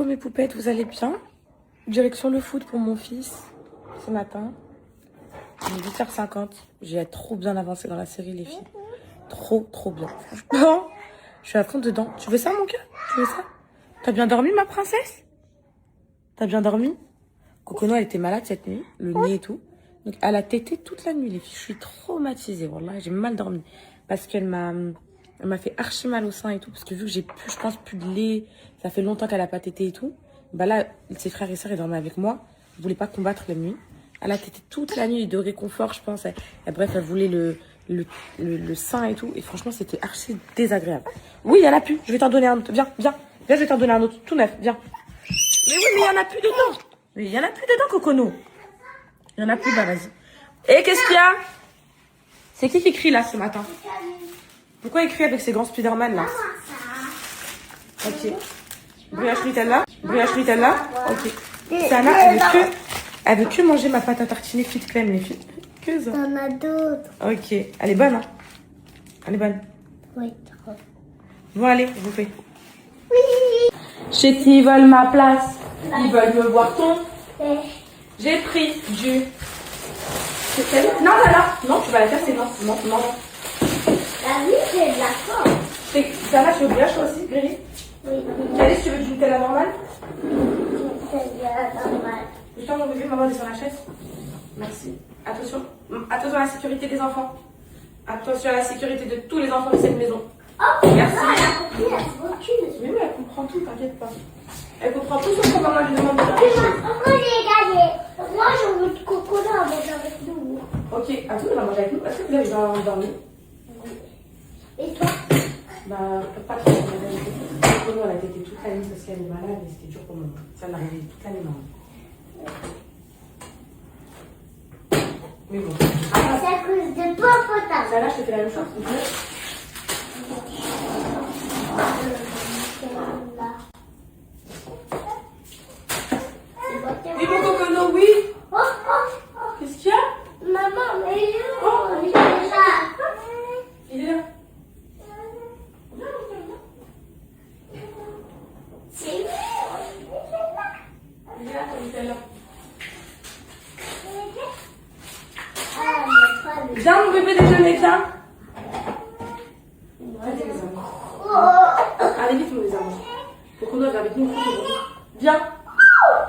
mes poupettes, vous allez bien? Direction le foot pour mon fils ce matin. Il est 8h50. J'ai trop bien avancé dans la série, les filles. Trop bien. Franchement, je suis à fond dedans. Tu veux ça, mon cœur? Tu veux ça? T'as bien dormi, ma princesse? T'as bien dormi? Cocono, elle était malade cette nuit, le nez et tout. Donc, elle a tété toute la nuit, les filles. Je suis traumatisée, wallah. J'ai mal dormi. Parce qu'elle m'a fait archi mal au sein et tout. Parce que vu que j'ai plus, je pense, plus de lait, ça fait longtemps qu'elle a pas tété et tout. Bah là, ses frères et sœurs, ils dormaient avec moi. Ils voulaient pas combattre la nuit. Elle a tété toute la nuit de réconfort, je pense. Bref, elle voulait le sein et tout. Et franchement, c'était archi désagréable. Oui, il y en a plus. Je vais t'en donner un autre. Viens. Viens, je vais t'en donner un autre. Tout neuf, viens. Mais oui, mais il y en a plus dedans. Mais il y en a plus dedans, Cocono. Il y en a plus, bah vas-y. Et qu'est-ce qu'il y a? C'est qui crie là ce matin? Pourquoi il crie avec ses grands Spider-Man là? Ok. Brioche Nutella? Brioche Nutella? Ok. Sana, elle veut que manger ma pâte à tartiner Fit Clem, les filles. Que ça. T'en as d'autres. Ok. Elle est bonne, hein? Elle est bonne. Oui, trop. Bon, allez, vous faites. Oui. Chez qui ils veulent ma place? Ils veulent me voir ton. J'ai pris du... C'est celle-là? Non, Sana. Non, tu vas la casser. Non. La vie, c'est de la force. Sana, tu veux brioche aussi, grillée? Oui. Alice, tu veux du Nutella normal? C'est bien normal. Putain, mon bébé, maman est sur la chaise. Merci. Attention. Attention à la sécurité des enfants. Attention à la sécurité de tous les enfants de cette maison. Oh, merci. Elle a compris, elle se recule. Mais oui, elle comprend tout, t'inquiète pas. Elle comprend tout sauf quand maman lui demande de la Moi, j'ai gagné. Moi, je veux de cocola à manger avec nous. Ok, attends, on va manger avec nous. Est-ce que vous avez bien dormi? Oui. Et toi? Bah, pas trop. Nous, elle a été toute la nuit parce qu'elle est malade et c'était dur pour moi. Ça m'a réveillée toute la nuit, maman. Mais bon. Ah, c'est à cause de toi, potable. Ça là, je te fais la même chose. Oui, mon cocono, oui. Oh, oh, oh. Qu'est-ce qu'il y a? Maman, mais il est où? Oh, Il est là. Il est là. C'est lui. Il est là, il est là. Ah, mais pas lui. Viens, mon bébé déjeuner, viens. Vas-y, les amours. Oh. Allez vite, mes amours. Cocono, viens avec nous au foot aujourd'hui. Viens.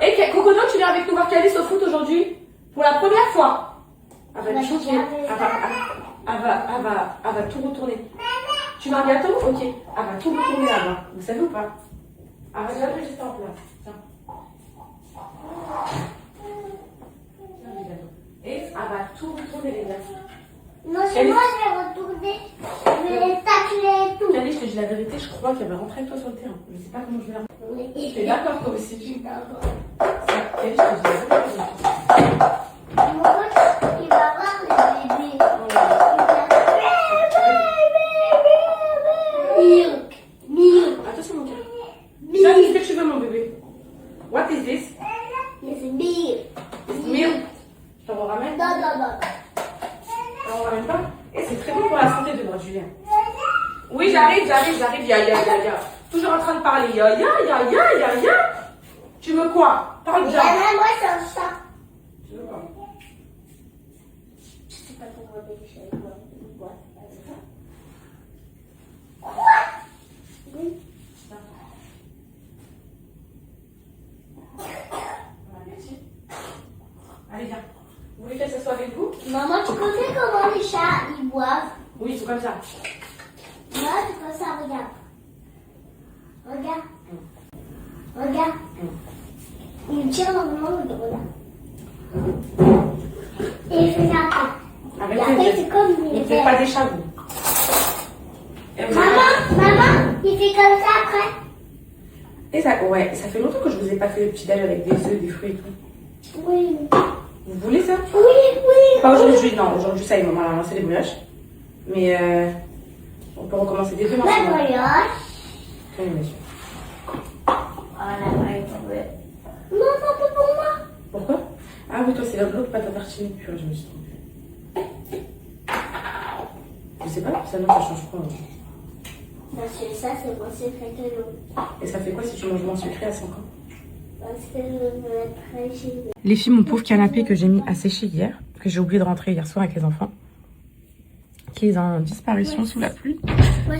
Et Cocono, tu viens avec nous voir Calice au foot aujourd'hui? Pour la première fois. Elle va être choquée. Elle va tout retourner. Tu veux un gâteau? Ok. Elle va tout retourner là-bas. Vous savez ou pas? Elle va jamais rester en place. Tiens. Tiens, les gâteaux. Et elle va tout retourner, les gars. Non, c'est moi, je vais retourner. Je vais les tacler et tout. Calice, je te dis la vérité, je crois qu'elle va rentrer avec toi sur le terrain. Je sais pas comment je vais la rentrer. Tu es d'accord, toi aussi? Calice, je te dis la vérité. Moi, il va voir le bébé. Milk. Attention, mon cœur. Ça, qu'est-ce que tu veux, mon bébé? What is this? It's milk. It's milk. Je t'en ramène? Non. Je t'en ramène pas? Et c'est très bon pour la santé de boire du lait. Oui, j'arrive. Ya. Toujours en train de parler. Ya. Tu veux quoi? Parle bien. Moi, c'est un chat. Tu veux quoi? Je sais pas comment on dit chez moi. Quoi? Oui. Allez, viens. Vous voulez qu'elle s'assoie avec vous? Maman, tu connais comment les chats ils boivent? Oui, c'est comme ça. Moi, c'est comme ça, regarde. Il tire normalement le dos là. Et il fait ça après. Avec Et après, c'est comme il les ne fait pas verres. des chagots. Maman, il fait comme ça après. Et ça, ouais, ça fait longtemps que je vous ai pas fait le petit déj avec des œufs, des fruits et tout. Oui. Vous voulez ça? Oui. Pas aujourd'hui, non. Aujourd'hui, ça y est, maman a lancé les brioches. Mais on peut recommencer dès demain. La brioche. Oui, monsieur. La brioche. Non, c'est pour moi. Pourquoi? Ah oui, toi, c'est l'autre pâte à tartiner. Purée, je me suis trompée. Je sais pas, ça, non, ça change quoi? Parce que ça, c'est mon secret de l'eau. Et ça fait quoi si tu manges moins sucré à 5 ans? Parce que je veux être régime. Les filles, mon pauvre canapé que j'ai mis à sécher hier, que j'ai oublié de rentrer hier soir avec les enfants, qui est en disparition sous la pluie,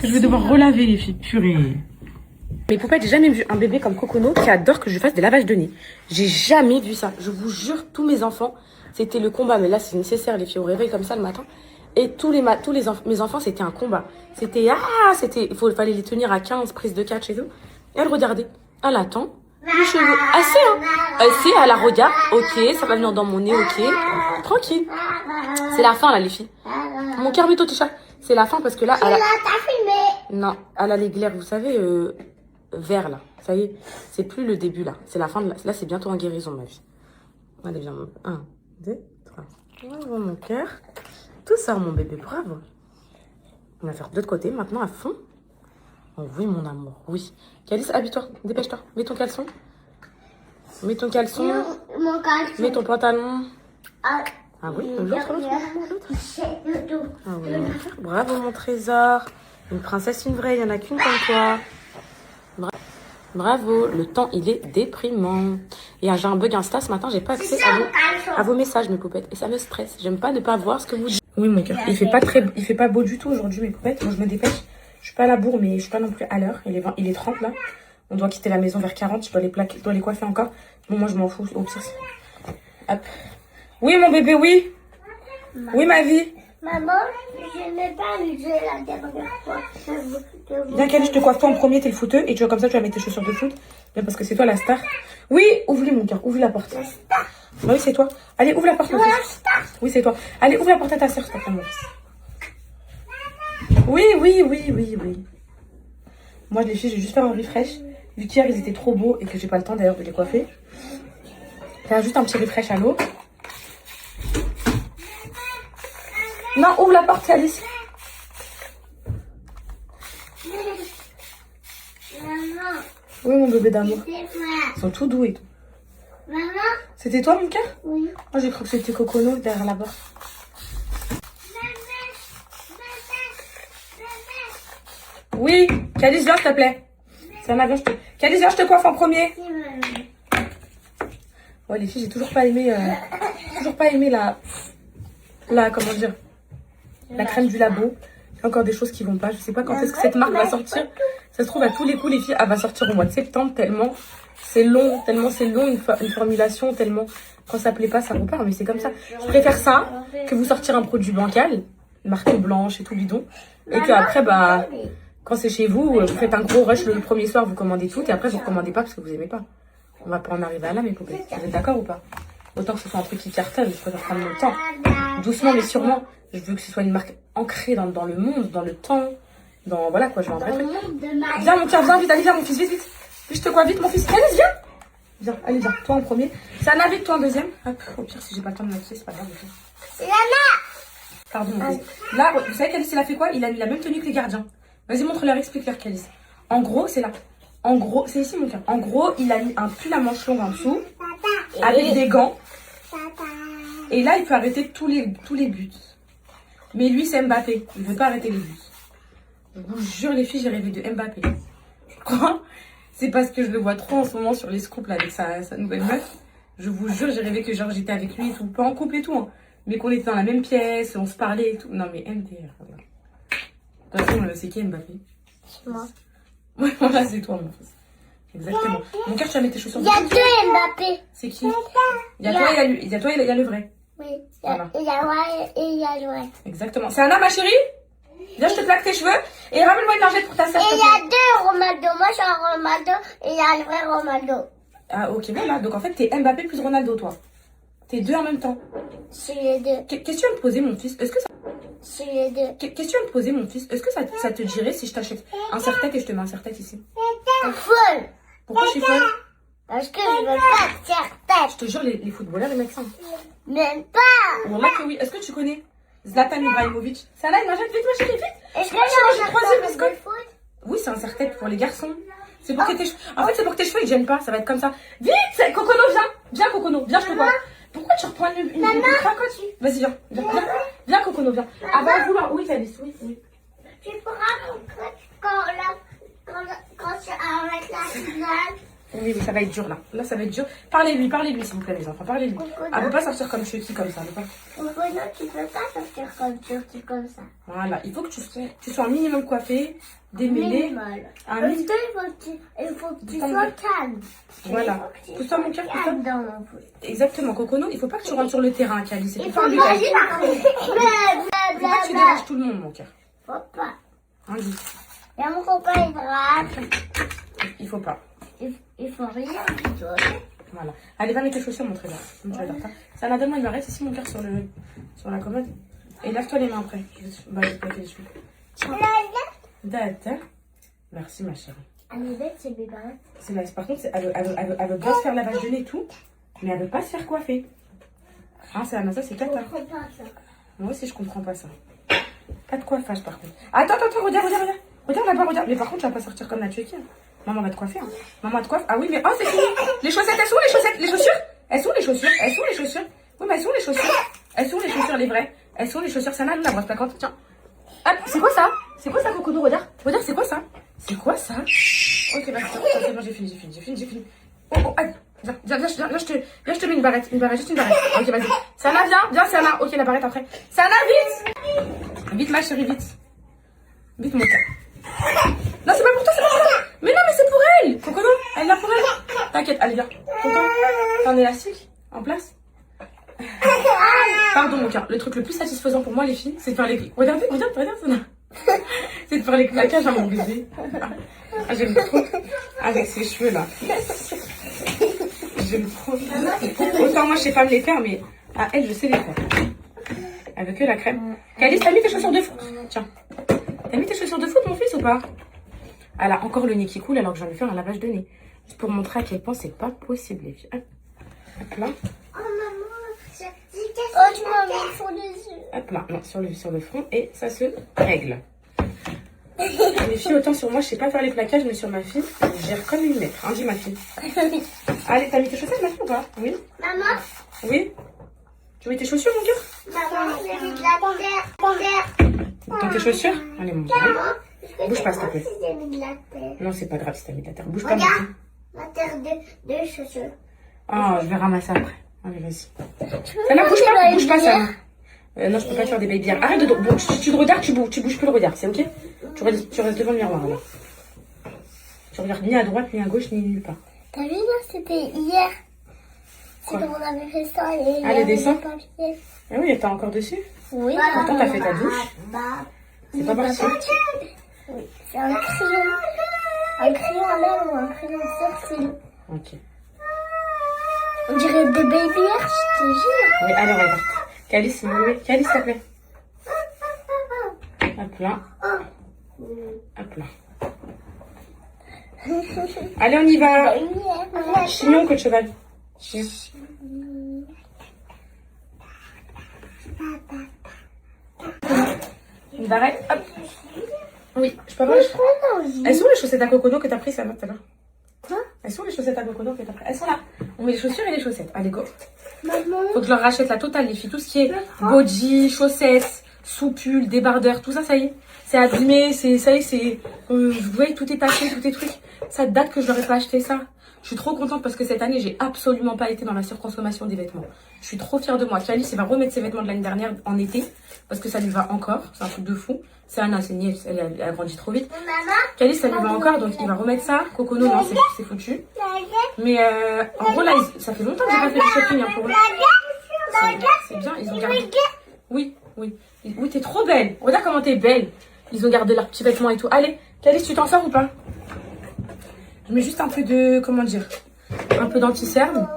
que je vais devoir relaver les filles, purée. Mes poupettes, j'ai jamais vu un bébé comme Cocono qui adore que je fasse des lavages de nez. J'ai jamais vu ça. Je vous jure, tous mes enfants, c'était le combat. Mais là, c'est nécessaire, les filles, au réveil comme ça le matin. Et mes enfants, c'était un combat. C'était, fallait les tenir à 15 prises de catch et tout. Et elle regardait. Elle attend. Les cheveux. Assez, hein. Assez, elle la regarde. Ok, ça va venir dans mon nez, ok. Tranquille. C'est la fin, là, les filles. Mon cœur métaux, Tisha. C'est la fin parce que là, elle a... T'as filmé. Non, elle a les glaires, vous savez, vert, là. Ça y est, c'est plus le début, là. C'est la fin de là, c'est bientôt en guérison, ma vie. Allez, viens. 1, 2, 3. Bravo, mon cœur. Tout ça, mon bébé, bravo. On va faire de l'autre côté, maintenant, à fond. Oh oui, mon amour, oui. Calice, habille-toi, dépêche-toi. Mets ton caleçon. Mets ton caleçon. Mon caleçon. Mets ton pantalon. Ah Oui, l'autre. Ah oui, mon cœur. Bravo, mon trésor. Une princesse, une vraie, il n'y en a qu'une comme toi. Bravo, le temps il est déprimant. Et j'ai un bug Insta ce matin, j'ai pas accès à vos messages, mes poupettes. Et ça me stresse. J'aime pas ne pas voir ce que vous dites. Oui, mon cœur. Il fait pas beau du tout aujourd'hui, mes poupettes. Moi, je me dépêche. Je suis pas à la bourre, mais je suis pas non plus à l'heure. Il est 30 là. On doit quitter la maison vers 40. Je dois les coiffer encore. Bon, moi, je m'en fous. Au pire. Hop. Oui, mon bébé, oui. Oui, ma vie. Maman, je n'ai pas amusé la dernière fois. Viens, Kelly, je te coiffe toi en premier, t'es le footeux. Et tu vois, comme ça, tu vas mettre tes chaussures de foot. Bien, parce que c'est toi la star. Oui, ouvre-les, mon cœur. Ouvre la porte. La star. Bah oui, c'est toi. Allez, ouvre la porte, mon fils. Oui, c'est toi. Allez, ouvre la porte à ta soeur, s'il te plaît, mon fils. Oui. Moi, les filles, j'ai juste fait un refresh. Vu qu'hier, ils étaient trop beaux et que j'ai pas le temps d'ailleurs de les coiffer. Faire juste un petit refresh à l'eau. Non, ouvre la porte, Alice. Maman. Oui, mon bébé d'amour. C'est moi. Ils sont tout doux et tout. Maman. C'était toi, mon cœur? Oui. Moi, j'ai cru que c'était Cocono derrière la porte. Oui, Calice, viens, s'il te plaît. C'est un avion, Calice, viens, je te coiffe en premier. Ouais, les filles, j'ai toujours pas aimé la, comment dire, la crème du labo. Il y a encore des choses qui vont pas. Je sais pas quand est-ce que cette marque va sortir. Ça se trouve, à tous les coups, les filles, elle va sortir au mois de septembre, tellement c'est long, une formulation, tellement quand ça plaît pas, ça repart. Mais c'est comme ça. Je préfère ça que vous sortir un produit bancal, marque blanche et tout bidon. Et que après, bah, quand c'est chez vous, vous faites un gros rush le premier soir, vous commandez tout. Et après, vous recommandez pas parce que vous aimez pas. On va pas en arriver à là, mes poupées. Vous êtes d'accord ou pas? Autant que ce soit un truc qui cartonne, je préfère prendre mon temps. Doucement, mais sûrement. Je veux que ce soit une marque ancrée dans le monde, dans le temps. Dans, voilà quoi, je veux un vrai truc. Viens, mon cœur, viens, vite, allez, viens, mon fils, vite. Vite, je te crois, vite, mon fils. Allez, viens. Viens, allez, viens, toi en premier. C'est un avis, toi en deuxième. Hop, au pire, si j'ai pas le temps de m'afficher, c'est pas grave. C'est la main. Pardon, mon fils. Là, vous savez, Calice, il a fait quoi? Il a mis la même tenue que les gardiens. Vas-y, montre-leur, explique-leur, Calice. En gros, c'est là. En gros, c'est ici, mon cœur. En gros, il a mis un pull à manches longues en dessous, avec des gants. Et là, il peut arrêter tous les buts. Mais lui, c'est Mbappé. Il ne veut pas arrêter les buts. Je vous jure, les filles, j'ai rêvé de Mbappé. Je crois. C'est parce que je le vois trop en ce moment sur les scoops là, avec sa nouvelle meuf. Je vous jure, j'ai rêvé que genre j'étais avec lui et tout. Pas en couple et tout, hein, mais qu'on était dans la même pièce, on se parlait et tout. Non, mais MDR. Voilà. De toute façon, c'est qui Mbappé? C'est moi. Ouais, voilà, c'est toi, mon fils. Exactement. Mon cœur, tu as mis tes chaussures. Il y a deux Mbappé. C'est qui? Il y a toi et il y a le vrai. Oui. Voilà. Il y a ouais et il y a le ouais. Exactement. C'est Anna, ma chérie? Viens, je te plaque tes cheveux et ramène-moi une lingette pour ta sœur. Et il y a deux Ronaldo. Moi, je suis un Ronaldo et il y a le vrai Ronaldo. Ah, ok, voilà. Donc, en fait, t'es Mbappé plus Ronaldo, toi. T'es deux en même temps. C'est les deux. Qu'est-ce que tu vas me poser, mon fils? Est-ce que ça... C'est les deux. Qu'est-ce que tu vas me poser, mon fils? Est-ce que ça te dirait si je t'achète un serre-tête et je te mets un serre-tête ici? T'es folle. Pourquoi je suis folle? Parce que je veux pas de serre-tête. Je te jure, les footballeurs, ils mettent ça. Même pas. Wallah que oui. Est-ce que tu connais Zlatan Ibrahimovic? Ça là, imagine, vite, ma chérie, vite. Est-ce que j'ai j'ai troisième un biscotte. de foot? Oui, c'est un serre-tête pour les garçons. C'est pour que tes cheveux... En fait, c'est pour que tes cheveux, ils gênent pas. Ça va être comme ça. Vite, Cocono, viens. Viens, Cocono. Viens, je te vois. Pourquoi tu reprends une cracotte? Vas-y, viens. Viens, Cocono, viens. Ah bah, vouloir. Oui, Calice, oui. Tu pourras montrer quand tu arrêtes la finale. Oui, mais ça va être dur là. Là, ça va être dur. Parlez-lui, s'il vous plaît, les enfants. Parlez-lui. Elle peut pas sortir comme Chucky comme ça. Non, tu peux pas sortir comme Turquie comme ça. Voilà, il faut que tu sois un minimum coiffé, démêlé. Parce il faut que tu sois calme. Voilà. Pousse-toi mon cœur, pousse-toi. Dans mon pouce. Exactement, Cocono, il faut pas que tu rentres sur le terrain, Cali. C'est Il pour faut faire pas le gaz. que Faut pas que tu déranges tout le monde, mon cœur. Faut pas. Hein, dis. Il y a mon copain, il drape. Il faut pas. Il faut rien du tout. Voilà. Allez, va mettre tes chaussures, mon trésor. Ça n'a donné, il me reste ici mon cœur sur la commode. Et lave-toi les mains après. Je vais te plaquer les cheveux. D'accord. Merci, ma chérie. Elle est bête, c'est bébé. C'est nice. Par contre, elle veut bien se faire lavage de nez et tout, mais elle veut pas se faire coiffer. Ah, ça, c'est cata. Je comprends pas ça. Moi aussi, je comprends pas ça. Pas de coiffage, par contre. Attends, regarde. Regarde là-bas, regarde. Mais par contre, tu vas pas sortir comme la Chucky. Hein. Maman va te coiffer. Hein. Maman te coiffe. Ah oui, mais oh, c'est fini. Les chaussettes, elles sont où les chaussettes? Les chaussures? Elles sont où les chaussures? Oui, mais elles sont où les chaussures? Elles sont où les chaussures, les vraies? Elles sont où les chaussures? Ça n'a la brosse pas quand. Tiens. Hop, c'est quoi ça? C'est quoi ça, Cocono? Regarde, c'est quoi ça? C'est quoi ça? Ok, bah c'est bon, j'ai fini. Oh, allez. Viens, je te mets une barrette, juste une barrette. Ok, vas-y. Sana, viens, Sana. Ok, la barrette après. Sana, vite! Vite, ma chérie, vite. Vite, mon cœur. Non, c'est pas pour toi, Mais non, mais c'est pour elle. Cocono, elle l'a pour elle. T'inquiète, allez, viens. Content? T'as un élastique en place? Pardon, mon cœur. Le truc le plus satisfaisant pour moi, les filles, c'est de faire les... Regarde, Sana. C'est de faire les claquages à mon bébé. Ah, j'aime trop. Avec ses cheveux, là. J'aime trop. Autant moi, je sais pas me les faire, mais à elle, je sais les faire. Elle veut que la crème. Calice, t'as mis tes chaussures de foot? Tiens. T'as mis tes chaussures de foot, mon fils, ou pas? Elle a encore le nez qui coule alors que je viens de faire un lavage de nez. Juste pour montrer à quel point c'est pas possible, les filles. Hop là. Oh, maman, tu m'as mis sur les yeux. Hop là, non, sur le front. Et ça se règle. Les filles, autant sur moi, je sais pas faire les plaquages, mais sur ma fille, je gère comme une maître. Hein, dis ma fille. Allez, t'as mis tes chaussettes, ma fille, ou pas? Oui. Maman. Oui. Tu mets tes chaussures, mon cœur? Maman, j'ai mis de la terre. Dans tes chaussures? Allez, mon cœur. Bouge pas, s'il te plaît. J'ai mis de la terre. Non, c'est pas grave si t'as mis de la terre. Bouge pas, mon Regarde, fille. la terre de chaussures. Oh, je vais ramasser après. Allez, vas-y. Sana, bouge pas, Sana. Non, je peux pas faire des baby. Arrête de... Bon, si tu le regardes, tu bouges plus le regard, c'est ok? Tu restes devant le miroir, là. Tu regardes ni à droite, ni à gauche, ni nulle part. T'as vu, là, c'était hier. Quoi? C'est quand on avait fait ça et Ah, les dessins? papier. Ah oui, t'es encore dessus? Oui. Pourtant, t'as fait ta douche. C'est pas parti. Oui, c'est un crayon. Un crayon à lèvres ou un crayon de sourcil. Ok. On dirait des baby hairs, je te jure. Oui, alors, regarde. Calice, s'il te plaît. Hop là. Hop là. Allez, on y va. Chignon, que de cheval. Chignon. Une barrette, hop. Oui, je peux avoir les chaussettes. Elles sont où les chaussettes à Cocono que t'as pris, ça va, tout à l'heure? Quoi? Elles sont où les chaussettes à Cocono que t'as pris? Elles sont là. On met les chaussures et les chaussettes. Allez, go. Maman. Faut que je leur rachète la totale, les filles. Tout ce qui est body, chaussettes, sous-pull, débardeurs, tout ça, ça y est. C'est abîmé, ça y est, c'est... vous voyez, tout est taché, tout est truc. Ça date que je leur ai pas acheté ça. Je suis trop contente parce que cette année, j'ai absolument pas été dans la surconsommation des vêtements. Je suis trop fière de moi. Calice, il va remettre ses vêtements de l'année dernière en été parce que ça lui va encore. C'est un truc de fou. C'est Anna, c'est Niels, elle a grandi trop vite. Calice, ça lui va encore, donc il va remettre ça. Cocono, non, c'est foutu. Mais en gros, là, ça fait longtemps que j'ai pas fait du shopping hein, pour eux. C'est bien, ils ont gardé. Oui. Oui, t'es trop belle. Regarde comment t'es belle. Ils ont gardé leurs petits vêtements et tout. Allez, Calice, tu t'en sors ou pas? Je mets juste un peu de... Comment dire? Un peu d'anti-cerne.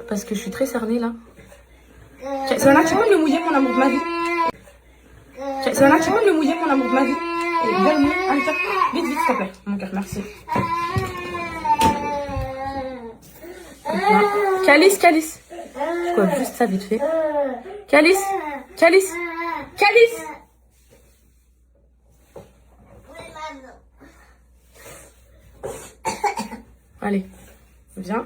Parce que je suis très cernée, là. Sana, tu peux me le mouiller, mon amour de ma vie? Sana, tu peux me le mouiller, mon amour de ma vie? Allez, tiens. Vite, s'il te plaît. Mon cœur, merci. Calice. Je coiffe juste ça vite fait. Calice. Allez, viens.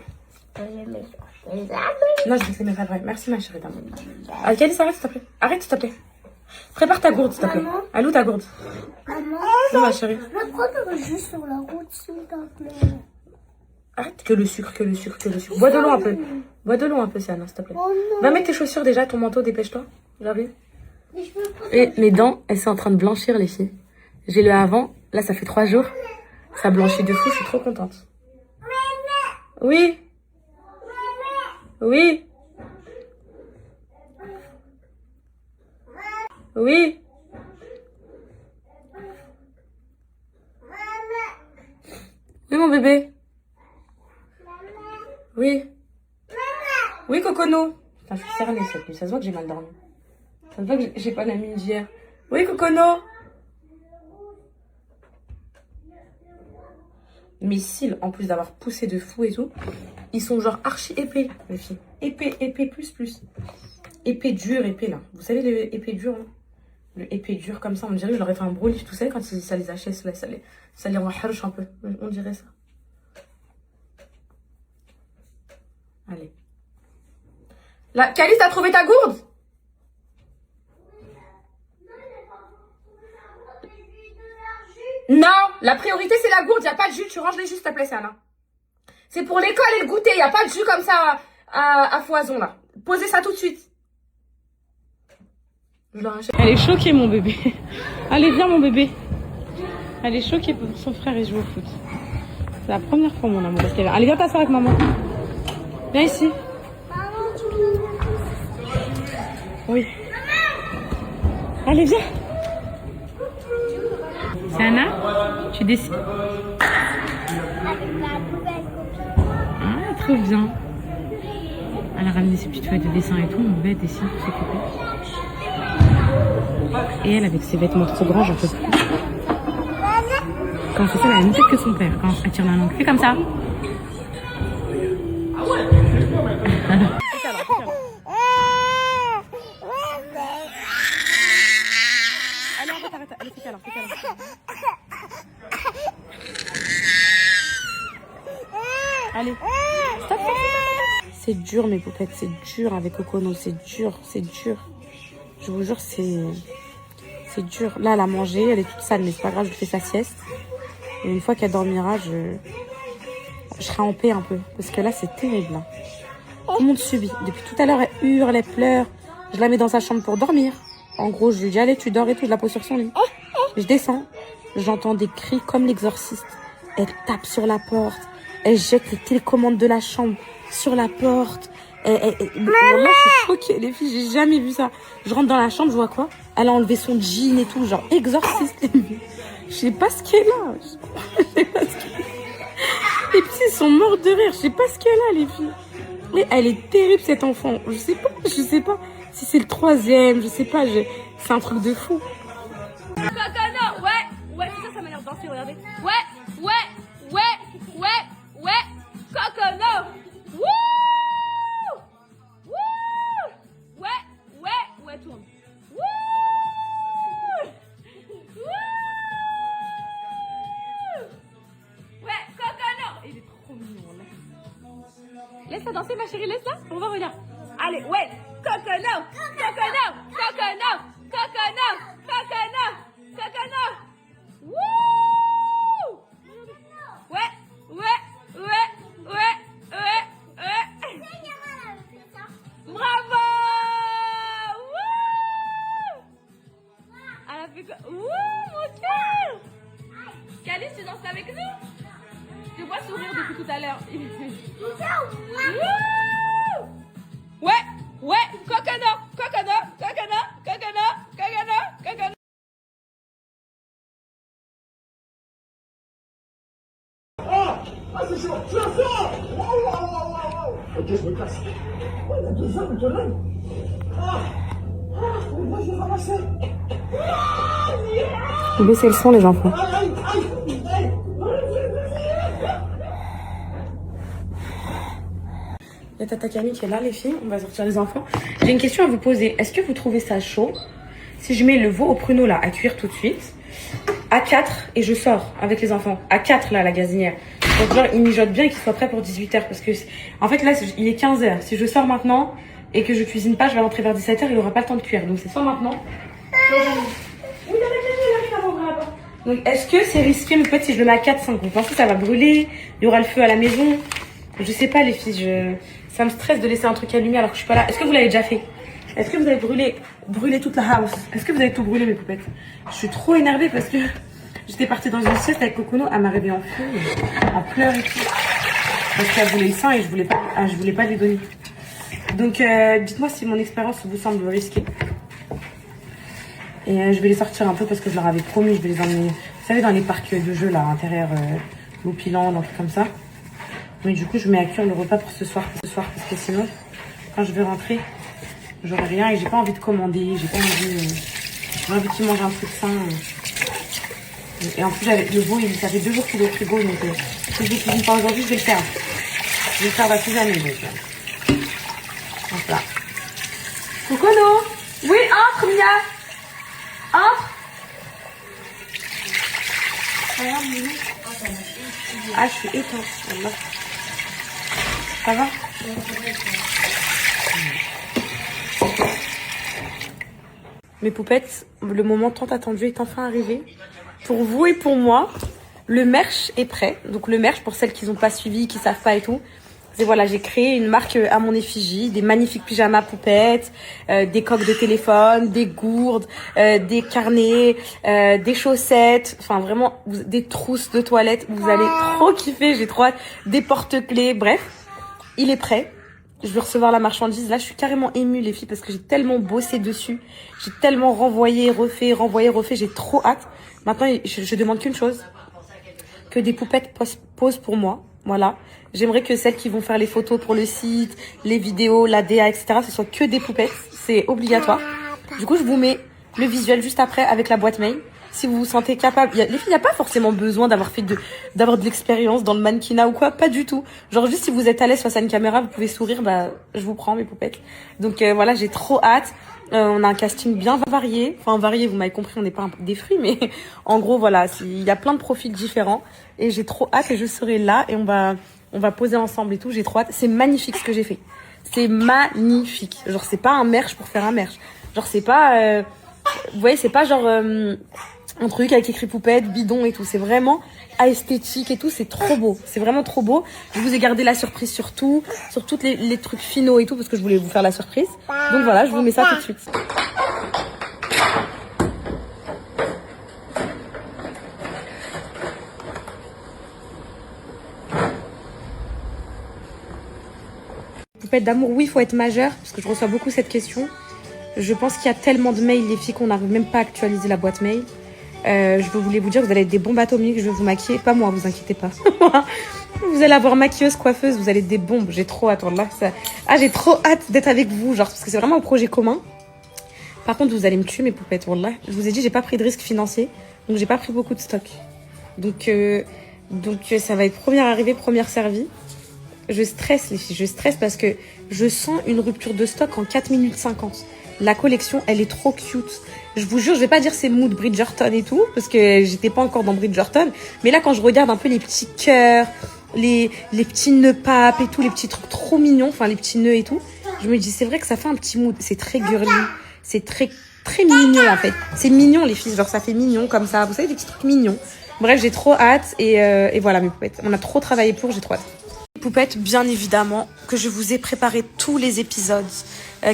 Non, je vais te les mettre après. Merci, ma chérie. Ah, Calice, arrête, s'il te plaît. Prépare ta gourde, s'il te plaît. Elle est où ta gourde? Maman. Oui, ma chérie. Je vais prendre juste sur la route, s'il te plaît. Arrête que le sucre, que le sucre, que le sucre. Bois de l'eau un peu. Bois de l'eau un peu, Siana, s'il te plaît. Oh non. Va mettre tes chaussures déjà, ton manteau, dépêche-toi. J'arrive. Mais je peux pas. Et mes dents, elles sont en train de blanchir, les filles. J'ai le avant. Là, ça fait 3 jours. Ça blanchit de fou, je suis trop contente. Oui. Oui. Oui. Oui, mon bébé. Oui. Oui, Cocono. Putain, je suis cernée cette nuit. Ça se voit que j'ai mal dormi. Ça se voit que j'ai pas la nuit d'hier. Oui, Cocono. Mes cils, en plus d'avoir poussé de fou et tout, ils sont genre archi épais, les filles. Épais, épais, plus. Épais dur, épais là. Vous savez le épais dur là? Le épais dur comme ça, on dirait que je leur ai fait un broliche, tout ça, quand ça les achète, ça les rend harouche un peu. On dirait ça. Allez. Là, Calice, t'as trouvé ta gourde? Non, la priorité c'est la gourde, y a pas de jus, tu ranges les jus s'il te plaît, Siana. C'est pour l'école et le goûter, y a pas de jus comme ça à foison là. Posez ça tout de suite. Je leur achète. Elle est choquée mon bébé. Allez viens mon bébé. Elle est choquée pour son frère et joue au foot. C'est la première fois mon amour. Allez viens t'asseoir avec maman. Viens ici. Oui. Allez viens. Siana, tu dessines. Ah, trop bien. Elle a ramené ses petites feuilles de dessin et tout. On va dessiner pour s'occuper. Et elle, avec ses vêtements trop grands, j'en peux plus. Quand elle fait ça, elle a la même tête que son père. Quand elle tire la langue. Fais comme ça. Allez, arrête. Allez, fais câlin. Allez, stop. C'est dur mes poupettes, c'est dur avec Cocono, c'est dur. Je vous jure, c'est dur. Là, elle a mangé, elle est toute sale, mais c'est pas grave, je lui fais sa sieste. Et une fois qu'elle dormira, je serai en paix un peu. Parce que là, c'est terrible. Là. Tout le monde subit. Depuis tout à l'heure, elle hurle, elle pleure. Je la mets dans sa chambre pour dormir. En gros, je lui dis, allez, tu dors et tout, je la pose sur son lit. Je descends, j'entends des cris comme l'exorciste. Elle tape sur la porte. Elle jette les télécommandes de la chambre sur la porte. Moi, je suis choquée, les filles, j'ai jamais vu ça. Je rentre dans la chambre, je vois quoi? Elle a enlevé son jean et tout, genre exorciste. Je sais pas ce qu'elle a. Les petits ils sont morts de rire. Je sais pas ce qu'elle a, les filles. Mais elle est terrible, cette enfant. Je sais pas si c'est le 3e, je sais pas. C'est un truc de fou. Cocono, ouais, ça m'a l'air de danser, regardez. Ouais. Cocono, wouh, ouais, tourne. Ouais, Cocono, il est trop mignon là. Laisse-la danser ma chérie, laisse-la, on va regarder. Allez, ouais, Cocono. Wouh! Ouais. Bravo! Wouh! Elle a fait quoi? Wouh, mon cœur! Calice, tu danses avec nous? Je vois sourire depuis tout à l'heure. Wouh! Ouais, Cocono. Ah, c'est chaud, je la sors. Ok, je me casse. Oh, il y a 2 heures, mais quand même. Moi, je vais ramasser. Baissez le son, les enfants. Il y a Tata Camille qui est là, les filles. On va sortir les enfants. J'ai une question à vous poser. Est-ce que vous trouvez ça chaud si je mets le veau au pruneau là à cuire tout de suite à 4 et je sors avec les enfants à 4 là, la gazinière. Donc genre, il mijote bien et qu'il soit prêt pour 18h parce que en fait là, il est 15h. Si je sors maintenant et que je cuisine pas, je vais rentrer vers 17h, il aura pas le temps de cuire. Donc c'est soit maintenant. Oui, Tata Camille, elle arrive à m'ouvrir la porte. Donc, est-ce que c'est risqué, mes potes, si je le mets à 4-5? Vous pensez que ça va brûler? Il y aura le feu à la maison? Je sais pas, les filles. Ça me stresse de laisser un truc allumé alors que je suis pas là. Est-ce que vous l'avez déjà fait? Est-ce que vous avez brûlé toute la house? Est-ce que vous avez tout brûlé, mes poupettes? Je suis trop énervée parce que j'étais partie dans une sieste avec Cocono. Elle m'a réveillée en feu, en pleurs et tout. Parce qu'elle voulait le sein et je voulais pas lui donner. Donc, dites-moi si mon expérience vous semble risquée. Et je vais les sortir un peu parce que je leur avais promis. Je vais les emmener, vous savez, dans les parcs de jeux, là, à l'intérieur, Lopiland, un truc comme ça. Mais du coup, je mets à cuire le repas pour ce soir, parce que sinon, quand je vais rentrer, j'aurai rien et j'ai pas envie de commander. J'ai envie qu'ils mangent un truc sain. Et en plus, le veau, ça fait 2 jours qu'il est au frigo, donc si je ne cuisine pas aujourd'hui, je vais le faire. Je vais le faire plus jamais, donc. Voilà. Cocono! Oui, entre, Mia! Entre! Ah, je suis éteinte. Voilà. Ça va? Mes poupettes, le moment tant attendu est enfin arrivé. Pour vous et pour moi, le merch est prêt. Donc le merch, pour celles qui n'ont pas suivi, qui ne savent pas et tout. C'est voilà, j'ai créé une marque à mon effigie, des magnifiques pyjamas poupettes, des coques de téléphone, des gourdes, des carnets, des chaussettes, enfin vraiment des trousses de toilette. Vous allez trop kiffer, j'ai trop hâte, des porte-clés, bref. Il est prêt. Je veux recevoir la marchandise. Là, je suis carrément émue, les filles, parce que j'ai tellement bossé dessus. J'ai tellement renvoyé, refait. J'ai trop hâte. Maintenant, je demande qu'une chose. Que des poupettes posent pour moi. Voilà. J'aimerais que celles qui vont faire les photos pour le site, les vidéos, la DA, etc., ce soit que des poupettes. C'est obligatoire. Du coup, je vous mets le visuel juste après avec la boîte mail. Si vous vous sentez capable, les filles, il n'y a pas forcément besoin d'avoir de l'expérience dans le mannequinat ou quoi, pas du tout. Genre juste si vous êtes à l'aise face à une caméra, vous pouvez sourire, bah je vous prends mes poupettes. Donc voilà, j'ai trop hâte. On a un casting bien varié, enfin varié, vous m'avez compris, on n'est pas des fruits, mais en gros voilà, il y a plein de profils différents et j'ai trop hâte et je serai là et on va poser ensemble et tout. J'ai trop hâte. C'est magnifique ce que j'ai fait. C'est magnifique. Genre c'est pas un merch pour faire un merch. Genre c'est pas, vous voyez, c'est pas genre un truc avec écrit poupette, bidon et tout. C'est vraiment esthétique et tout. C'est trop beau. C'est vraiment trop beau. Je vous ai gardé la surprise sur tout, sur tous les trucs finaux et tout, parce que je voulais vous faire la surprise. Donc voilà, je vous mets ça tout de suite. Poupette d'amour, oui, il faut être majeur, parce que je reçois beaucoup cette question. Je pense qu'il y a tellement de mails, les filles, qu'on n'arrive même pas à actualiser la boîte mail. Je voulais vous dire que vous allez être des bombes atomiques, je vais vous maquiller. Pas moi, vous inquiétez pas. Vous allez avoir maquilleuse, coiffeuse, vous allez être des bombes. J'ai trop hâte. Là, j'ai trop hâte d'être avec vous, genre, parce que c'est vraiment un projet commun. Par contre, vous allez me tuer, mes poupettes, wallah. Je vous ai dit, j'ai pas pris de risque financier, donc j'ai pas pris beaucoup de stock. Donc ça va être première arrivée, première servie. Je stresse, les filles, je stresse parce que je sens une rupture de stock en 4 minutes 50. La collection, elle est trop cute. Je vous jure, je vais pas dire c'est mood Bridgerton et tout, parce que j'étais pas encore dans Bridgerton. Mais là, quand je regarde un peu les petits cœurs, les petits nœuds papes et tout, les petits trucs trop mignons, enfin les petits nœuds et tout, je me dis, c'est vrai que ça fait un petit mood. C'est très girly, c'est très, très mignon en fait. C'est mignon les filles, genre ça fait mignon comme ça. Vous savez, des petits trucs mignons. Bref, j'ai trop hâte et voilà mes poupettes. On a trop travaillé pour, j'ai trop hâte. Poupettes, bien évidemment, que je vous ai préparé tous les épisodes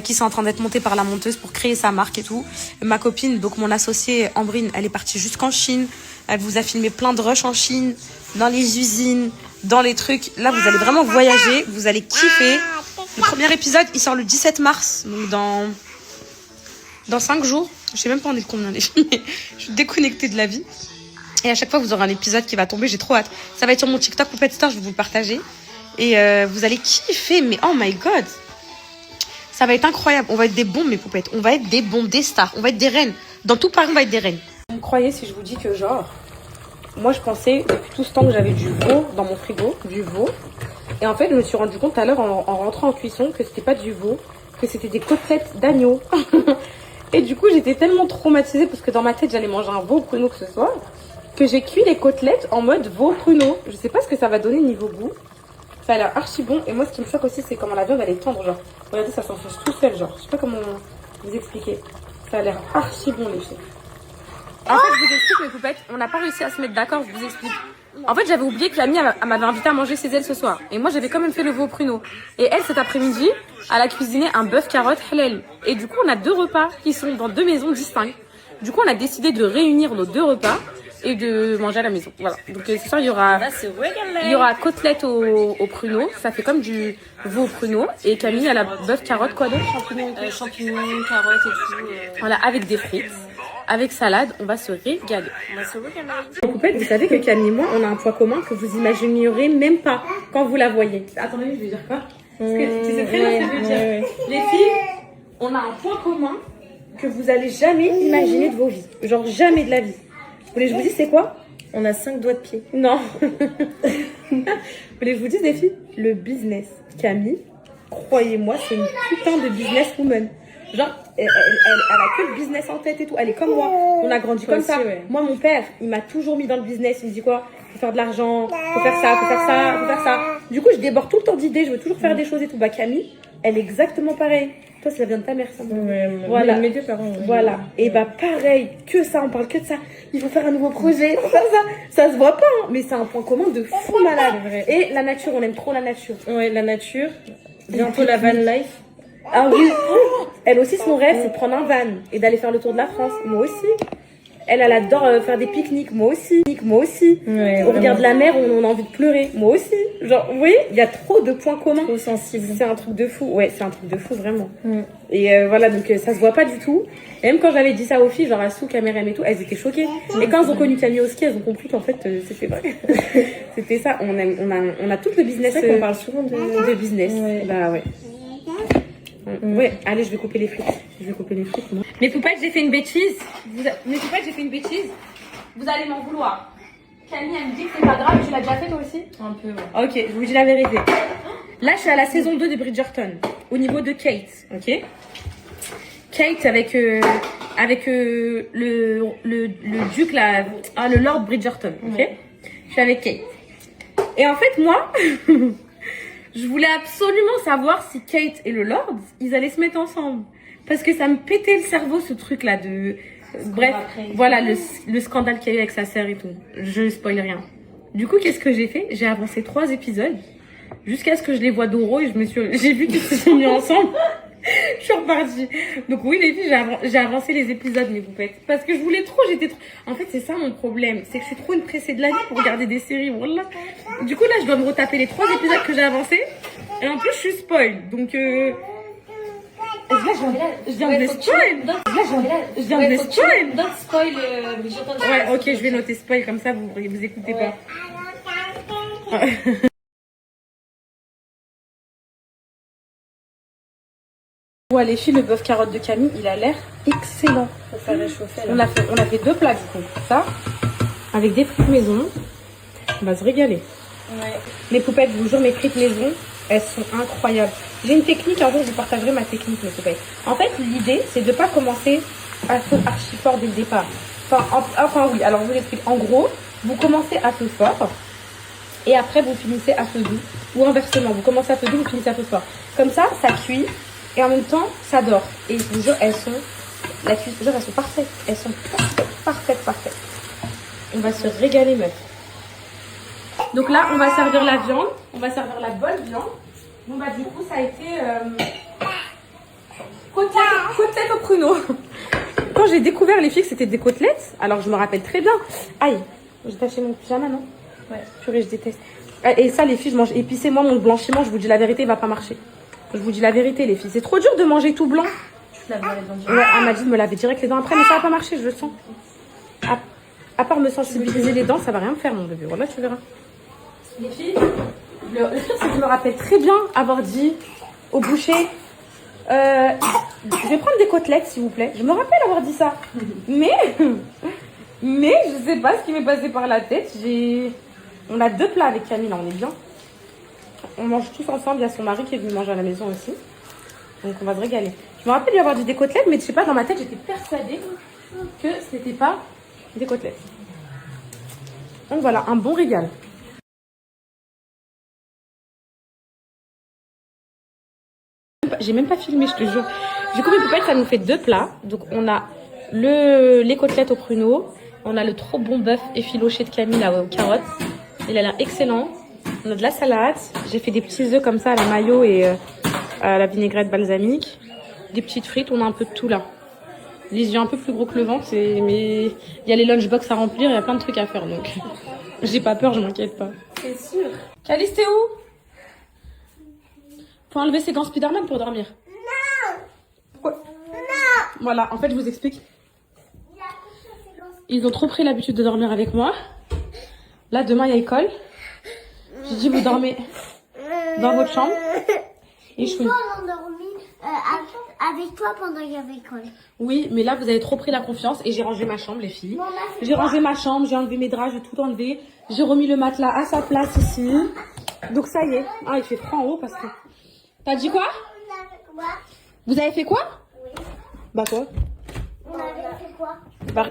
qui sont en train d'être montés par la monteuse pour créer sa marque et tout. Ma copine, donc mon associée Ambrine, elle est partie jusqu'en Chine. Elle vous a filmé plein de rushs en Chine, dans les usines, dans les trucs. Là, vous allez vraiment voyager, vous allez kiffer. Le premier épisode, il sort le 17 mars, donc dans 5 jours. Je sais même pas en est combien, mais je suis déconnectée de la vie. Et à chaque fois, vous aurez un épisode qui va tomber, j'ai trop hâte. Ça va être sur mon TikTok, Poupette Store, je vais vous le partager. Et vous allez kiffer, mais oh my god. Ça va être incroyable. On va être des bombes, mes poupettes. On va être des bombes, des stars. On va être des reines. Dans tout Paris, on va être des reines. Vous me croyez si je vous dis que genre... Moi, je pensais, depuis tout ce temps que j'avais du veau dans mon frigo, du veau. Et en fait, je me suis rendu compte tout à l'heure, en rentrant en cuisson, que c'était pas du veau, que c'était des côtelettes d'agneau. Et du coup, j'étais tellement traumatisée, parce que dans ma tête, j'allais manger un veau pruneau que ce soir, que j'ai cuit les côtelettes en mode veau pruneau. Je sais pas ce que ça va donner niveau goût. Ça a l'air archi bon. Et moi, ce qui me choque aussi, c'est comment la viande, elle est tendre, genre. Regardez, ça s'enfonce tout seul, genre. Je sais pas comment vous expliquer. Ça a l'air archi bon, les filles. En fait, je vous explique, mes poupettes, on n'a pas réussi à se mettre d'accord, je vous explique. En fait, j'avais oublié que Camille elle m'avait invité à manger chez elle ce soir. Et moi, j'avais quand même fait le veau au pruneau. Et elle, cet après-midi, elle a cuisiné un bœuf carotte halal. Et du coup, on a 2 repas qui sont dans 2 maisons distinctes. Du coup, on a décidé de réunir nos 2 repas et de manger à la maison. Voilà. Donc, ce soir, il y aura côtelette au pruneau. Ça fait comme du veau au pruneau. Et Camille, elle a bœuf carotte, quoi d'autre? Champignons, carottes et tout. Voilà, avec des frites. Avec salade, on va se régaler. En poupette, vous savez que Camille et moi, on a un point commun que vous imaginerez même pas quand vous la voyez. Attendez, je vais dire quoi? Parce que tu sais très bien ce que je veux dire. Les filles, on a un point commun que vous allez jamais imaginer de vos vies. Genre jamais de la vie. Vous voulez que je vous dise c'est quoi? On a 5 doigts de pied. Non. Vous voulez que je vous dise les filles? Le business. Camille, croyez-moi, c'est une putain de businesswoman. Genre, elle a que le business en tête et tout. Elle est comme moi. On a grandi comme ça. Ouais. Moi, mon père, il m'a toujours mis dans le business. Il me dit quoi? Faut faire de l'argent, faut faire ça, faut faire ça, faut faire ça. Du coup, je déborde tout le temps d'idées. Je veux toujours faire des choses et tout. Bah, Camille, elle est exactement pareille. Toi, ça vient de ta mère, ça. Voilà. Mes 2 parents. Voilà. Et bah, pareil, que ça, on parle que de ça. Il faut faire un nouveau projet, faut faire ça. Ça se voit pas, hein, mais c'est un point commun de fou malade. Et la nature, on aime trop la nature. Ouais, la nature. Bientôt la van life. Ah oui, elle aussi son rêve c'est de prendre un van et d'aller faire le tour de la France. Moi aussi. Elle adore faire des pique-niques. Moi aussi. Ouais, On regarde la mer, on a envie de pleurer. Moi aussi. Genre, vous voyez, il y a trop de points communs. Trop sensible. C'est un truc de fou. Ouais, c'est un truc de fou vraiment. Et voilà, donc ça se voit pas du tout. Et même quand j'avais dit ça aux filles, genre Assou, Cameram et tout, elles étaient choquées. Et quand elles ont connu Camille au ski, elles ont compris qu'en fait c'était vrai. C'était ça. On a tout le business. C'est vrai qu'on parle souvent de business. Ouais. Bah ouais. Ouais, allez, je vais couper les frites. Moi. Mes poupettes, j'ai fait une bêtise. Vous allez m'en vouloir. Camille, elle me dit que c'est pas grave. Tu l'as déjà fait toi aussi? Un peu, ouais. Ok, je vous dis la vérité. Là, je suis à la saison 2 de Bridgerton. Au niveau de Kate, ok? Kate avec le duc là, le Lord Bridgerton, ok? Je suis avec Kate. Et en fait, moi... Je voulais absolument savoir si Kate et le Lord, ils allaient se mettre ensemble. Parce que ça me pétait le cerveau, ce truc-là de... Bref, voilà, le scandale qu'il y a eu avec sa sœur et tout. Je spoil rien. Du coup, qu'est-ce que j'ai fait? J'ai avancé 3 épisodes. Jusqu'à ce que je les vois d'Oro et j'ai vu qu'ils se sont mis ensemble. Je suis repartie. Donc oui, les filles, j'ai avancé les épisodes, mes poupettes. Parce que je voulais trop, En fait, c'est ça mon problème. C'est que je suis trop une pressée de la vie pour regarder des séries. Wallah. Du coup, là, je dois me retaper les 3 épisodes que j'ai avancés. Et en plus, je suis spoil. Donc, là, je viens de les spoil. Je viens de les spoil. Don't spoil Bridgerton. Ouais, ok, je vais noter spoil. Comme ça, vous écoutez pas. Ouais, les filles, le bœuf carotte de Camille, il a l'air excellent. Faut faire réchauffer. On a fait 2 plats du coup. Ça, avec des frites maison. On va se régaler. Ouais. Les poupettes, je vous jure, mes frites maison, elles sont incroyables. J'ai une technique, un jour je vous partagerai ma technique, mes poupettes. En fait, l'idée, c'est de ne pas commencer à feu archi fort dès le départ. Enfin oui, alors je vous explique. En gros, vous commencez à feu fort et après vous finissez à feu doux. Ou inversement, vous commencez à feu doux, vous finissez à feu fort. Comme ça cuit. Et en même temps, ça dort. Et je vous jure, elles sont parfaites. Elles sont parfaites. On va se régaler, meuf. Donc là, on va servir la viande. On va servir la bonne viande. Bon, bah, du coup, ça a été côtelette au pruneau. Quand j'ai découvert les filles que c'était des côtelettes, alors je me rappelle très bien. Aïe, j'ai taché mon pyjama, non? Ouais. Purée, je déteste. Et ça, les filles, je mange épicé. Moi, mon blanchiment, je vous dis la vérité, il va pas marcher. Je vous dis la vérité, les filles. C'est trop dur de manger tout blanc. Tu te laves les dents. Ouais, elle m'a dit de me laver direct les dents après, mais ça va pas marcher, je le sens. À part me sensibiliser les dents, ça va rien me faire, mon bébé. Voilà, tu verras. Les filles, le truc, c'est que je me rappelle très bien avoir dit au boucher, je vais prendre des côtelettes, s'il vous plaît. Je me rappelle avoir dit ça. Mais je sais pas ce qui m'est passé par la tête. On a 2 plats avec Camille, là, on est bien. On mange tous ensemble, il y a son mari qui est venu manger à la maison aussi. Donc on va se régaler. Je me rappelle lui avoir dit des côtelettes, mais je sais pas, dans ma tête, j'étais persuadée que ce n'était pas des côtelettes. Donc voilà, un bon régal. J'ai même pas filmé, je te jure. Du coup, mes poupettes, ça nous fait 2 plats. Donc on a les côtelettes au pruneau. On a le trop bon bœuf effiloché de Camille là, aux carottes. Il a l'air excellent. On a de la salade. J'ai fait des petits œufs comme ça à la mayo et à la vinaigrette balsamique. Des petites frites. On a un peu de tout là. Les yeux un peu plus gros que le ventre. Mais il y a les lunchbox à remplir. Il y a plein de trucs à faire. Donc j'ai pas peur, je m'inquiète pas. C'est sûr. Calice, t'es où? Faut enlever ses gants Spider-Man pour dormir. Non. Pourquoi? Non. Voilà, en fait, je vous explique. Ils ont trop pris l'habitude de dormir avec moi. Là, demain, il y a école. J'ai dit, vous dormez dans votre chambre. Et je fais... On a dormi avec toi pendant qu'il y avait école. Oui, mais là, vous avez trop pris la confiance. Et j'ai rangé ma chambre, les filles. Bon, J'ai rangé ma chambre, j'ai enlevé mes draps, j'ai tout enlevé. J'ai remis le matelas à sa place ici. Donc, ça y est. Ah, il fait froid en haut parce que... T'as dit quoi? On a fait quoi? Vous avez fait quoi? Oui. Bah quoi? On avait fait quoi? Bah,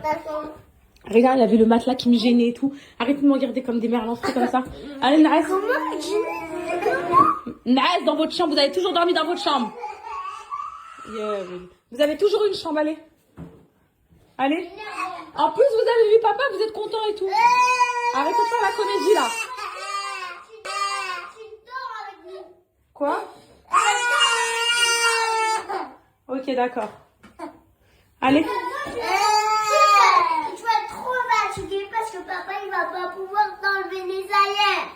regarde, il y avait le matelas qui me gênait et tout. Arrêtez de me regarder comme des merlans comme ça. Allez, Naës. Naës, dans votre chambre. Vous avez toujours dormi dans votre chambre. Yeah, oui. Vous avez toujours une chambre, allez. Allez. En plus, vous avez vu papa, vous êtes content et tout. Arrêtez de faire la comédie, là. Quoi? Ok, d'accord. Allez. Tu vas être trop fatigué parce que papa il va pas pouvoir t'enlever les ailleurs.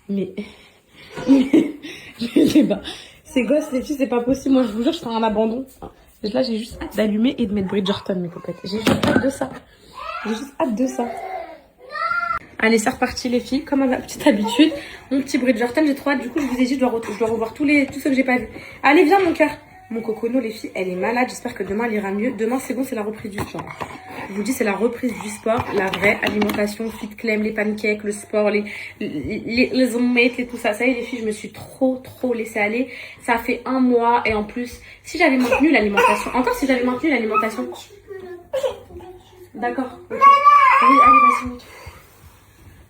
Mais je sais pas. Ces gosses, les filles, c'est pas possible. Moi, je vous jure, je ferai un abandon. Là, j'ai juste hâte d'allumer et de mettre Bridgerton, mes coquettes. J'ai juste hâte de ça. J'ai juste hâte de ça. Allez, c'est reparti, les filles. Comme à ma petite habitude. Mon petit Bridgerton, j'ai trop hâte. Du coup, je vous ai dit, je dois revoir tous ceux que j'ai pas vus. Allez, viens, mon cœur. Mon cocono, les filles, elle est malade. J'espère que demain, elle ira mieux. Demain, c'est bon, c'est la reprise du sport. Je vous dis, c'est la reprise du sport. La vraie alimentation, fit clem, les pancakes, le sport, les omelettes et tout ça. Ça y est, les filles, je me suis trop laissée aller. Ça fait 1 mois. Et en plus, si j'avais maintenu l'alimentation, encore si j'avais maintenu l'alimentation. D'accord. Okay. Oui, allez, vas-y, monte.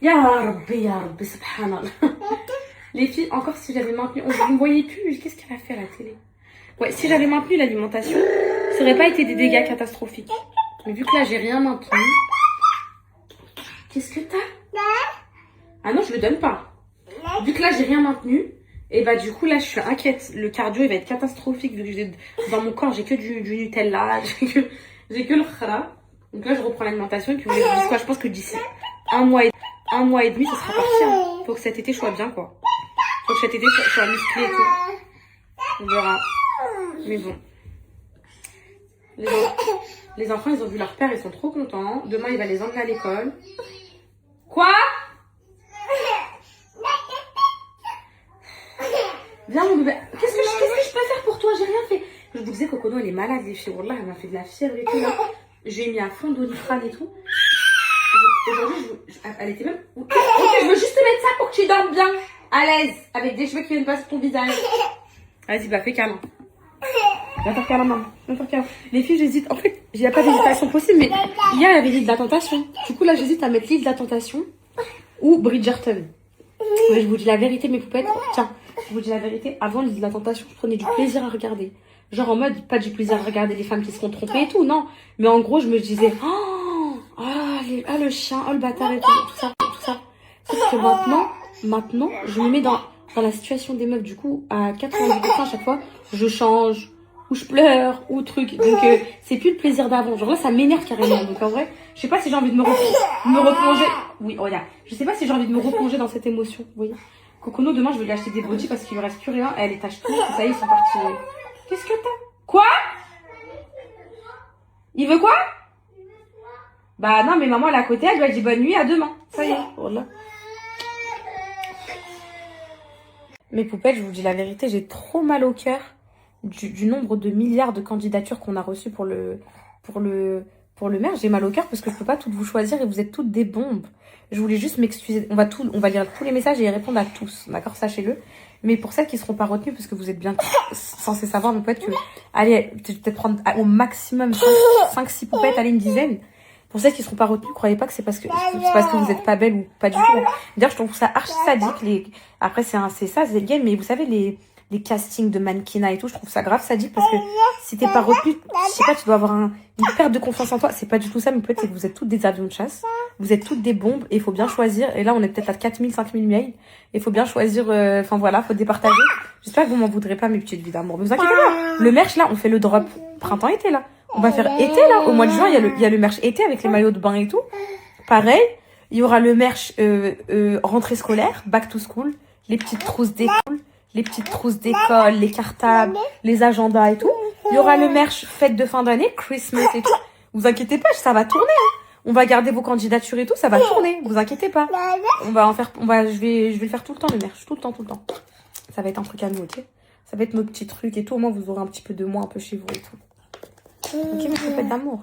Ya Rabbi, subhanallah. Les filles, encore si j'avais maintenu, on ne voyait plus. Qu'est-ce qu'elle a fait à la télé? Ouais, si j'avais maintenu l'alimentation, ça aurait pas été des dégâts catastrophiques. Mais vu que là, j'ai rien maintenu. Qu'est-ce que t'as? Ah non, je le donne pas. Vu que là, j'ai rien maintenu, et bah du coup, là, je suis inquiète. Le cardio, il va être catastrophique. Vu que dans mon corps, j'ai que du Nutella, j'ai que le khara. Donc là, je reprends l'alimentation. Et puis, vous voulez que je dise quoi? Je pense que d'ici 1 mois et demi, ça sera parti. Hein. Faut que cet été, je sois bien, quoi. Faut que cet été, je sois musclée et tout. On verra. Mais bon. Les enfants, ils ont vu leur père, ils sont trop contents. Demain, il va les emmener à l'école. Quoi? Viens, mon bébé. Qu'est-ce que je peux faire pour toi? J'ai rien fait. Je vous disais, Cocono, elle est malade, les filles. Wallah, elle m'a fait de la fièvre et tout. Là. Je lui ai mis un fond d'Oliprane et tout. Aujourd'hui, elle était même... Ok, je veux juste te mettre ça pour que tu dormes bien. À l'aise. Avec des cheveux qui viennent pas sur ton visage. Vas-y, bah fais câlin. Va faire câlin, maman. Va faire câlin. Les filles, j'hésite. En fait, il n'y a pas d'hésitation possible, mais hier, il y avait l'île de la tentation. Du coup, là, j'hésite à mettre l'île de la tentation ou Bridgerton. Mais je vous dis la vérité, mes poupettes. Tiens, je vous dis la vérité. Avant l'île de la tentation, je prenais du plaisir à regarder. Genre en mode, pas du plaisir à regarder les femmes qui se font tromper et tout, non. Mais en gros, je me disais, le chien, le bâtard et tout ça. Sauf que maintenant, je me mets dans la situation des meufs. Du coup, à 90% à chaque fois, je change, ou je pleure, ou truc. Donc, c'est plus le plaisir d'avant. Genre là, ça m'énerve carrément. Donc en vrai, je sais pas si j'ai envie de me replonger. Oui, regarde. Je sais pas si j'ai envie de me replonger dans cette émotion. Vous voyez. Cocono, demain, je vais lui acheter des body parce qu'il lui reste plus rien. Elle est tache tout. Ça y est, ils sont partis. Qu'est-ce que t'as? Quoi? Il veut quoi? Bah non, mais maman, elle est à côté, elle lui a dit bonne nuit, à demain. Ça y est. Voilà. Mes poupettes, je vous dis la vérité, j'ai trop mal au cœur du nombre de milliards de candidatures qu'on a reçues pour le maire. J'ai mal au cœur parce que je peux pas toutes vous choisir et vous êtes toutes des bombes. Je voulais juste m'excuser. On va lire tous les messages et y répondre à tous. D'accord, sachez-le. Mais pour celles qui seront pas retenues, parce que vous êtes bien censés savoir, mes poupettes, que allez, peut-être prendre au maximum 5-6 poupettes, allez, une dizaine. Pour celles qui seront pas retenues, croyez pas que c'est parce que vous êtes pas belle ou pas du tout. D'ailleurs, je trouve ça archi sadique. Après, c'est ça, c'est le game. Mais vous savez, les castings de mannequinat et tout. Je trouve ça grave sadique parce que si t'es pas retenu, je sais pas, tu dois avoir une perte de confiance en toi. C'est pas du tout ça, mais peut-être c'est que vous êtes toutes des avions de chasse. Vous êtes toutes des bombes et il faut bien choisir. Et là, on est peut-être à 4000, 5000 mails. Et il faut bien choisir, enfin voilà, faut départager. J'espère que vous m'en voudrez pas, mes petites vies d'amour. Mais vous inquiétez pas. Le merch, là, on fait le drop printemps-été, là. On va faire été, là. Au mois de juin, il y a le merch été avec les maillots de bain et tout. Pareil. Il y aura le merch rentrée scolaire, back to school, les petites trousses d'école, les cartables, les agendas et tout. Il y aura le merch fête de fin d'année, Christmas et tout. Vous inquiétez pas, ça va tourner. Hein. On va garder vos candidatures et tout, ça va tourner. Vous inquiétez pas. Je vais le faire tout le temps, le merch, tout le temps. Ça va être un truc à nous, ok? Ça va être nos petits trucs et tout. Au moins, vous aurez un petit peu de moi un peu chez vous et tout. Ok, mais ça peut être d'amour.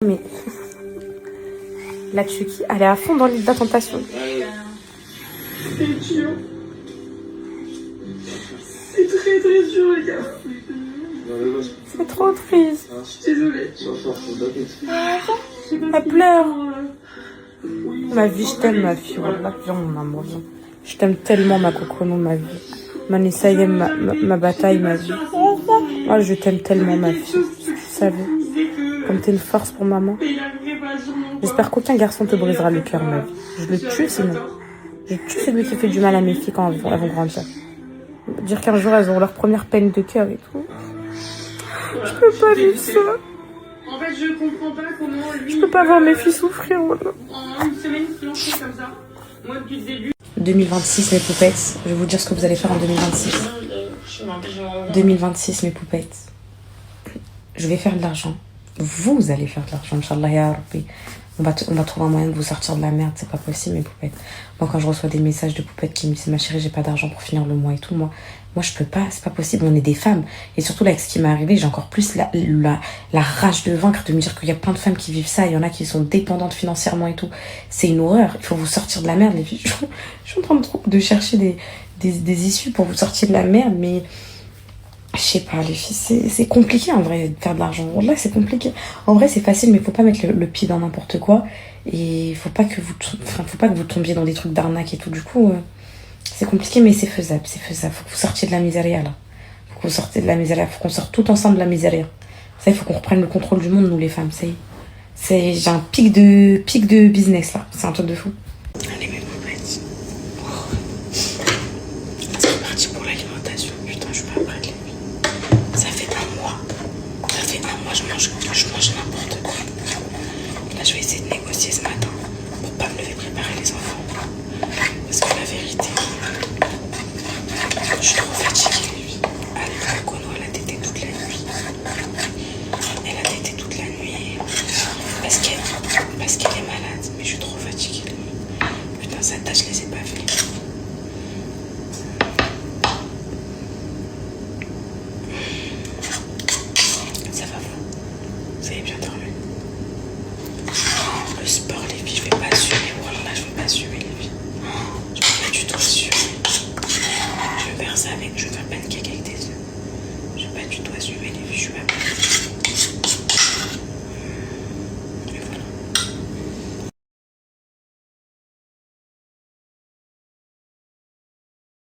Mais la Chucky, elle est à fond dans l'île de la tentation. C'est dur. C'est très très dur, les gars. C'est trop triste. Je suis désolée. Elle pleure. Ma vie, je t'aime, ma fille. Wallah, viens, mon amour, viens. Je t'aime tellement, ma cocono, ma vie. Manissaïem, ma bataille, ma vie. Moi, je t'aime tellement, ma fille. Tu savais. Comme t'es une force pour maman. J'espère qu'aucun garçon te brisera le cœur, ma vie. Je le tue, sinon. Je tue celui qui fait du mal à mes filles quand elles vont grandir. Dire qu'un jour, elles auront leur première peine de cœur et tout. Je peux pas vivre ça. En fait, je comprends pas comment lui. Je peux pas voir mes filles souffrir, voilà. En une semaine, se lancer comme ça. Moi, depuis le début. 2026, mes poupettes. Je vais vous dire ce que vous allez faire en 2026. 2026, mes poupettes. Je vais faire de l'argent. Vous allez faire de l'argent, Inch'Allah, ya Rabbi. On va trouver un moyen de vous sortir de la merde, c'est pas possible, mes poupettes. Moi, quand je reçois des messages de poupettes qui me disent, ma chérie, j'ai pas d'argent pour finir le mois et tout, moi je peux pas, c'est pas possible, on est des femmes. Et surtout, là, avec ce qui m'est arrivé, j'ai encore plus la rage de vaincre, de me dire qu'il y a plein de femmes qui vivent ça, il y en a qui sont dépendantes financièrement et tout. C'est une horreur, il faut vous sortir de la merde, les filles. Je suis en train de chercher des issues pour vous sortir de la merde, mais je sais pas, les filles, c'est compliqué en vrai de faire de l'argent. Là, c'est compliqué. En vrai, c'est facile, mais faut pas mettre le pied dans n'importe quoi. Et faut pas que vous tombiez dans des trucs d'arnaque et tout. Du coup, c'est compliqué, mais c'est faisable. Faut que vous sortiez de la miséria, là. Faut que vous sortiez de la miséria. Faut qu'on sorte tout ensemble de la miséria. Ça, il faut qu'on reprenne le contrôle du monde, nous, les femmes. Ça y est. J'ai un pic de business, là. C'est un truc de fou.